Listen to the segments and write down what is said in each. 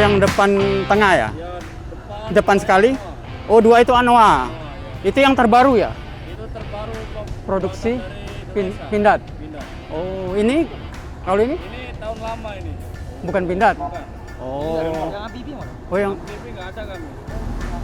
yang depan tengah ya? Ya, Depan sekali? Oh, 2 itu Anoa. Itu yang terbaru ya? Itu terbaru Produksi dari Indonesia. Pindad. Pindad. Oh, ini kalau ini Ini tahun lama ini. bukan Pindad. Bukan. Oh. Yang Habibie mana? Oh, yang TV nggak ada kami.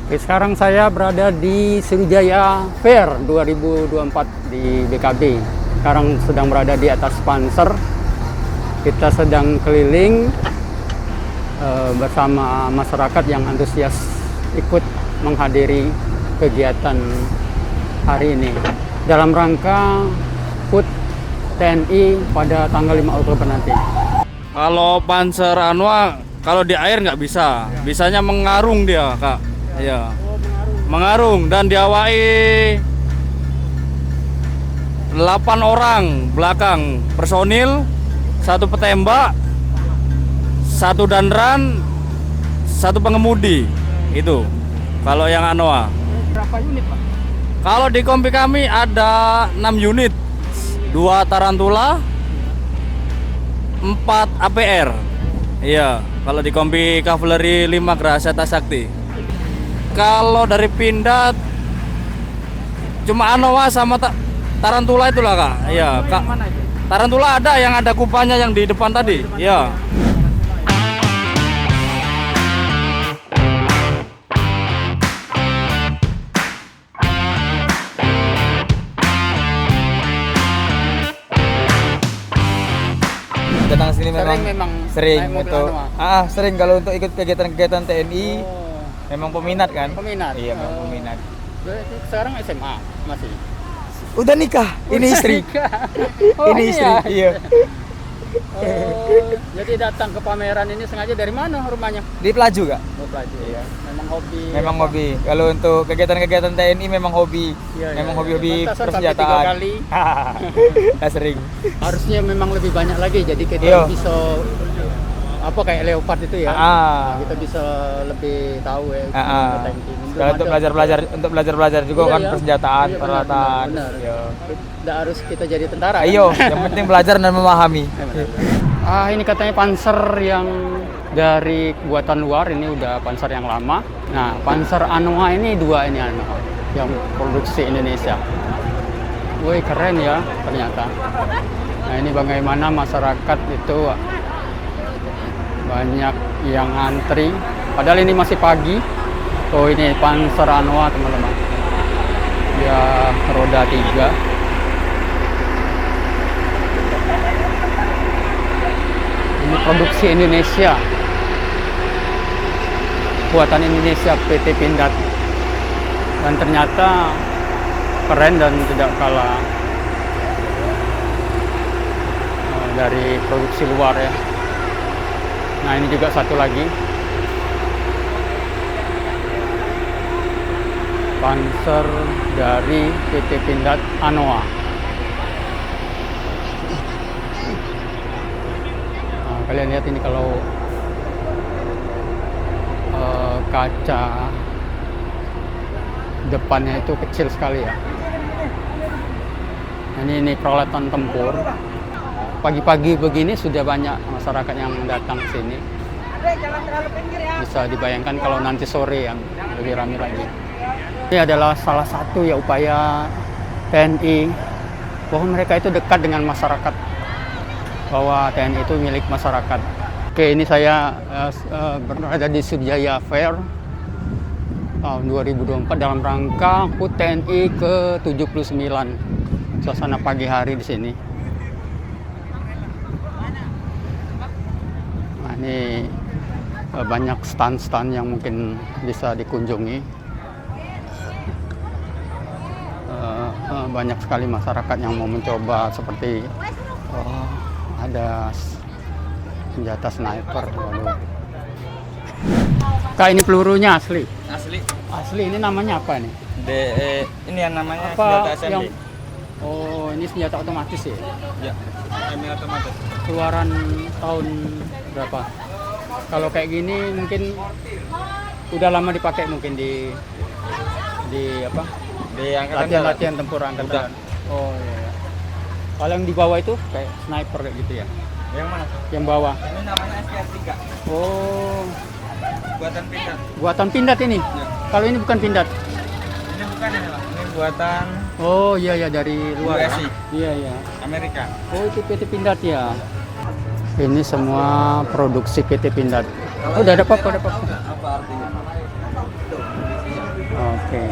Oke, sekarang saya berada di Sriwijaya Fair 2024 di BKB. Sekarang sedang berada di atas Panser. Kita sedang keliling bersama masyarakat yang antusias ikut menghadiri kegiatan hari ini dalam rangka HUT TNI pada tanggal 5 Oktober nanti. Kalau Panzer Anoa kalau di air nggak bisa, bisanya mengarung dia, Kak. Iya. Mengarung dan diawai 8 orang belakang personil, 1 petembak, 1 danran, 1 pengemudi. Itu kalau yang Anoa. Berapa unit, Pak? Kalau di kompi kami ada 6 unit, 2 Tarantula, 4 APR. Iya, kalau di kompi Cavalry 5 Grahaseta Sakti. Kalau dari Pindad cuma Anoa sama Tarantula itulah, Kak. Iya, Kak. Tarantula ada yang ada kupanya yang di depan tadi. Iya. Datang sini Sering memang memang sering naik mobil untuk Anoa? sering kalau untuk ikut kegiatan-kegiatan TNI memang peminat kan? Peminat. Iya, memang peminat. Berarti sekarang SMA masih. Udah nikah, ini istri. Oh, Ini istri. Iya. Oh, jadi datang ke pameran ini sengaja dari mana rumahnya? Di Pelaju, Kak. Mau pelajari. Iya. Memang hobi. Memang hobi. Kalau untuk kegiatan-kegiatan TNI memang hobi. Iya, iya, Memang iya. hobi-hobi Pantas sampai 3 persenjataan. kali. Nah, sering. Harusnya memang lebih banyak lagi. Jadi kita Iya. bisa apa kayak Leopard itu ya. Nah, kita bisa lebih tahu ya. Tanki. Kalau untuk belajar-belajar juga Iya, kan iya. persenjataan, Iya, benar, peralatan. benar. Iya. Nggak harus kita jadi tentara. kan? Ayo, yang penting belajar dan memahami. Ini katanya Panzer yang dari buatan luar, ini udah Panzer yang lama. Nah, Panzer Anoa ini 2 ini Anoa yang produksi Indonesia. Woi, keren ya ternyata. Nah, ini bagaimana masyarakat itu banyak yang antri. Padahal ini masih pagi. Oh, ini Panzer Anoa, teman-teman. Ya, roda 3. Ini produksi Indonesia, buatan Indonesia PT Pindad, dan ternyata keren dan tidak kalah dari produksi luar ya. Nah, ini juga satu lagi Panzer dari PT Pindad Anoa. Kalian lihat ini kalau kaca depannya itu kecil sekali ya. Ini peralatan tempur. Pagi-pagi begini sudah banyak masyarakat yang datang ke sini. Bisa dibayangkan kalau nanti sore yang lebih ramai lagi. Ini adalah salah satu ya upaya TNI bahwa mereka itu dekat dengan masyarakat, bahwa TNI itu milik masyarakat. Oke, ini saya berada di Sriwijaya Fair tahun 2024 dalam rangka HUT TNI ke-79. Suasana pagi hari di sini. Nah, ini banyak stand-stand yang mungkin bisa dikunjungi. Banyak sekali masyarakat yang mau mencoba seperti ada senjata sniper. Waduh. Kak, ini pelurunya asli? Asli. Asli, ini namanya apa nih? Ini yang namanya Apa yang... Oh, ini senjata otomatis ya? Ya, semi otomatis. Keluaran tahun berapa? Kalau kayak gini mungkin udah lama dipakai mungkin di apa? Di angkatan Latihan tempur angkatan. Oh iya. Kalau yang di bawah itu kayak sniper kayak gitu ya? Yang mana? Yang bawah. Ini namanya SKR 3. Oh, Buatan Pindad. Buatan Pindad ini. Kalau ini bukan Pindad. Ini bukan ini Pak. Ini buatan Oh iya ya, dari luar ya. USA. Iya iya. Amerika. Oh itu PT Pindad ya. Ini semua produksi PT Pindad. Oh, udah ada apa-apa, ada apa-apa. Apa artinya? Oke.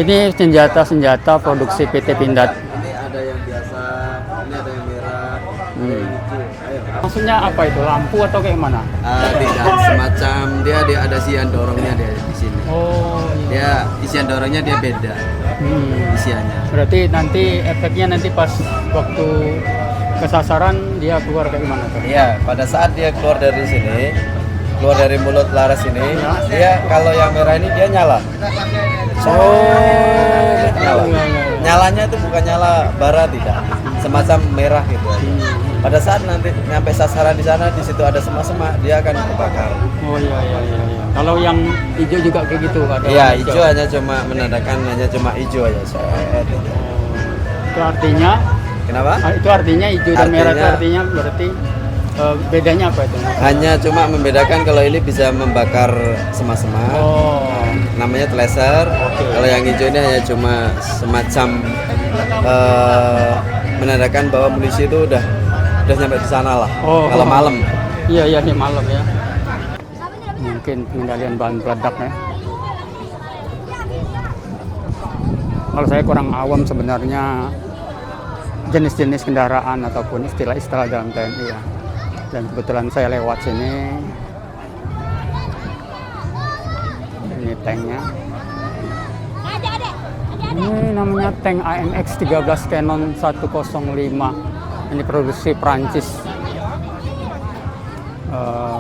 Ini senjata-senjata produksi PT Pindad. Ini ada yang biasa, ini ada yang merah, ada yang hijau. Ayo. Maksudnya apa itu? Lampu atau kayak mana? Tidak, semacam dia ada isian dorongnya dia di sini. Oh, iya. Dia isian dorongnya dia beda isiannya. Berarti nanti efeknya nanti pas waktu kesasaran dia keluar kayak gimana tuh? Iya, pada saat dia keluar dari sini, keluar dari mulut laras ini, dia kalau yang merah ini dia nyala. Nyala. Nyalanya itu bukan nyala bara, tidak, semacam merah gitu. Pada saat nanti nyampe sasaran di sana, di situ ada semak-semak, dia akan terbakar. Oh iya iya iya. Iya. Kalau yang hijau juga kayak gitu ada? Iya, hijau hanya cuma menandakan hanya cuma hijau aja. Itu artinya? Kenapa? Itu artinya hijau dan merah itu Artinya- artinya berarti bedanya apa itu? Hanya cuma membedakan kalau ini bisa membakar semak-semak. Oh. Namanya laser. Kalau yang hijau ini hanya cuma semacam menandakan bahwa munisi itu udah nyampe di sana lah. Oh. Kalau malam. Iya iya, di malam ya. Mungkin pengendalian bahan peledak ya. Kalau saya kurang awam sebenarnya jenis-jenis kendaraan ataupun istilah-istilah dalam TNI ya. Dan kebetulan saya lewat sini. Ini tanknya. Ini namanya tank AMX 13 Canon 105. Ini produksi Prancis.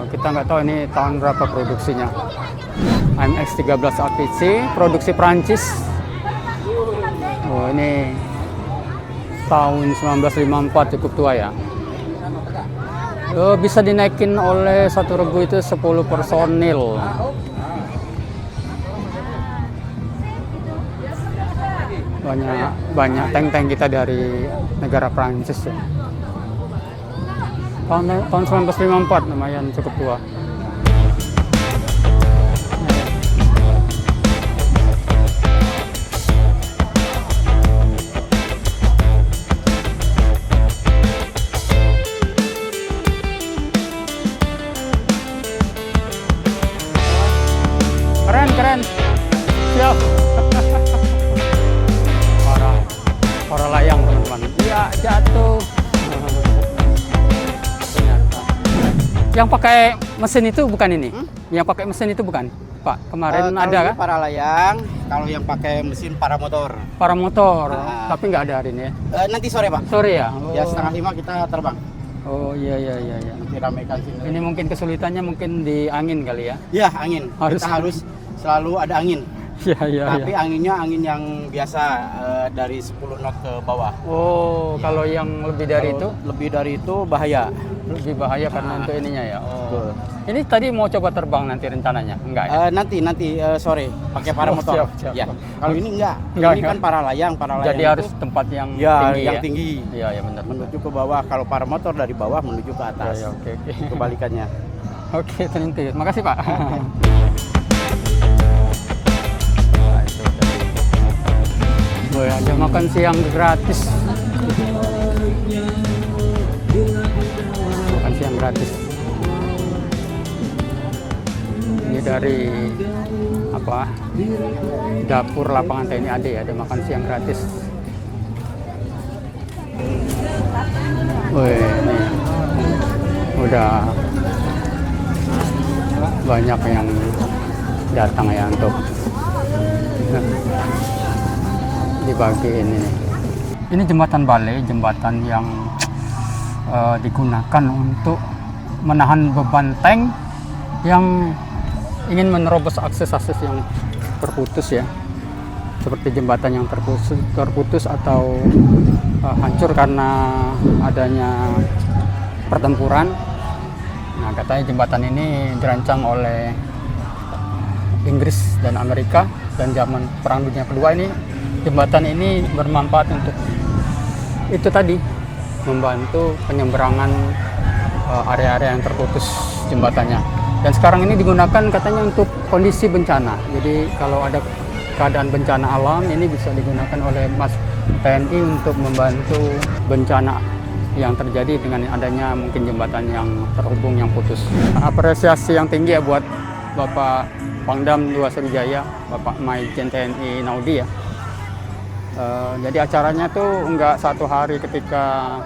Kita nggak tahu ini tahun berapa produksinya. AMX 13 APC produksi Prancis. Oh, ini tahun 1954, cukup tua ya. Bisa dinaikin oleh satu regu itu 10 personil. Banyak tank-tank kita dari negara Prancis ya. Tahun 1954, lumayan cukup tua. Keren. Siap. Para layang teman-teman. Iya, jatuh. Ternyata. Yang pakai mesin itu bukan ini? Yang pakai mesin itu bukan? Pak, kemarin ada kan? Para layang, kalau yang pakai mesin paramotor. Para motor, tapi nggak ada hari ini ya? Nanti sore Pak. Sore ya? Ya 4:30 kita terbang. Oh iya. Nanti ramekan sini. Ini mungkin kesulitannya mungkin di angin kali ya? Ya angin. Kita harus selalu ada angin. Iya. Tapi anginnya angin yang biasa dari 10 knot ke bawah. Oh, kalau yang lebih dari Kalau itu? lebih dari itu bahaya. Lebih bahaya karena untuk ininya ya? Oh. Betul. Ini tadi mau coba terbang nanti rencananya? Enggak ya? Nanti sore pakai paramotor. siap. Ya. Kalau ini enggak. Enggak, Ini kan para layang. Jadi itu harus tempat yang ya, tinggi yang ya? tinggi. Iya benar. Menuju ke bawah. Kalau paramotor dari bawah menuju ke atas. Ya, oke. Kebalikannya. Oke, thank you. Makasih Pak. Boleh ada makan siang gratis. Makan siang gratis. Ini dari apa? Dapur lapangan TNI AD ya, ada makan siang gratis. Wih, ini udah banyak yang datang ya untuk dibagiin ini. Ini jembatan balai, jembatan yang digunakan untuk menahan beban tank yang ingin menerobos akses-akses yang terputus ya, seperti jembatan yang terputus atau hancur karena adanya pertempuran. Nah, katanya jembatan ini dirancang oleh Inggris dan Amerika, dan zaman Perang Dunia Kedua ini jembatan ini bermanfaat untuk itu tadi, membantu penyeberangan area-area yang terputus jembatannya. Dan sekarang ini digunakan katanya untuk kondisi bencana. Jadi kalau ada keadaan bencana alam ini bisa digunakan oleh Mas TNI untuk membantu bencana yang terjadi dengan adanya mungkin jembatan yang terhubung yang putus. Apresiasi yang tinggi ya buat Bapak Pangdam 2 Sriwijaya, Bapak Maijen TNI Naudi ya. Jadi acaranya tuh enggak satu hari ketika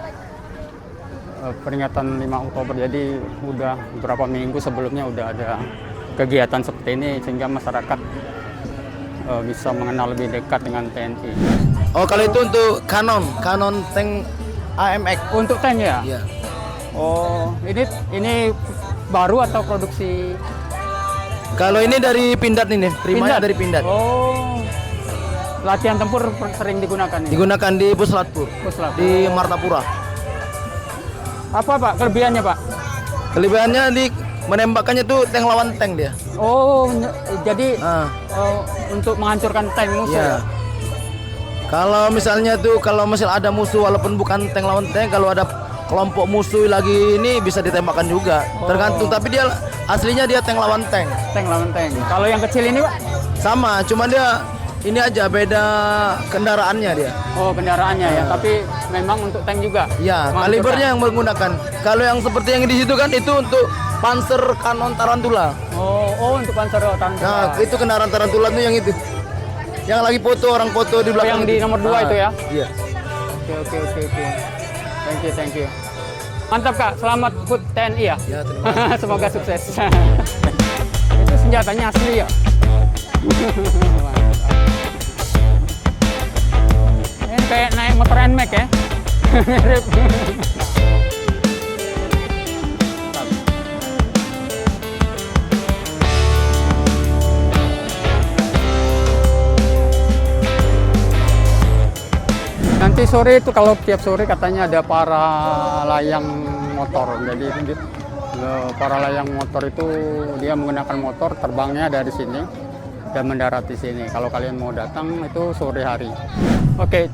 peringatan 5 Oktober, jadi udah beberapa minggu sebelumnya udah ada kegiatan seperti ini sehingga masyarakat bisa mengenal lebih dekat dengan TNI. Oh, kalau itu untuk kanon tank AMX. Untuk tank ya? Iya. Oh, ini baru atau produksi? Kalau ini dari Pindad ini, primanya dari Pindad. Oh, latihan tempur sering digunakan ini? Digunakan di Puslatpur, Puslatpur. di Martapura. Apa Pak kelebihannya Pak? Kelebihannya di menembakkannya tuh tank lawan tank dia. Oh, jadi Ah, untuk menghancurkan tank musuh iya. ya? Kalau misalnya tuh kalau misal ada musuh walaupun bukan tank lawan tank, kalau ada kelompok musuh lagi ini bisa ditembakkan juga. Tergantung, tapi dia aslinya dia tank lawan tank. Tank lawan tank. Kalau yang kecil ini Pak? Sama, cuma dia ini aja beda kendaraannya dia. Oh, kendaraannya ya, tapi memang untuk tank juga? Ya, Menghancurkan. kalibernya yang menggunakan. Kalau yang seperti yang di situ kan itu untuk Panzer Kanon Tarantula. Oh, untuk Panzer Tarantula. Nah, itu kendaraan Tarantula itu yang itu. Yang lagi foto, orang foto di belakang. yang di nomor 2 itu ya? Iya. Oke. Thank you. Mantap Kak, selamat HUT TNI ya? Ya, terima kasih. Semoga sukses. Itu senjatanya asli ya? Ini kayak naik motor NMAX ya? Mirip. Nanti sore itu kalau tiap sore katanya ada para layang motor. Jadi para layang motor itu dia menggunakan motor, terbangnya dari sini dan mendarat di sini. Kalau kalian mau datang itu sore hari. Oke,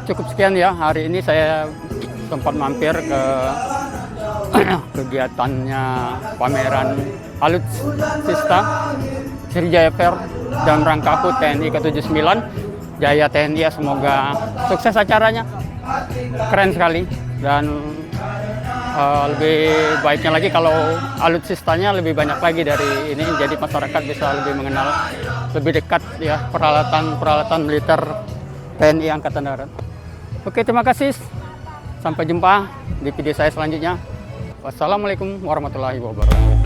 cukup sekian ya. Hari ini saya sempat mampir ke kegiatannya pameran Alutsista Sriwijaya Fair dan rangka HUT TNI ke-79. Jaya TNI ya, semoga sukses acaranya, keren sekali, dan lebih baiknya lagi kalau alutsistanya lebih banyak lagi dari ini, jadi masyarakat bisa lebih mengenal lebih dekat ya peralatan militer TNI Angkatan Darat. Oke, terima kasih, sampai jumpa di video saya selanjutnya. Wassalamualaikum warahmatullahi wabarakatuh.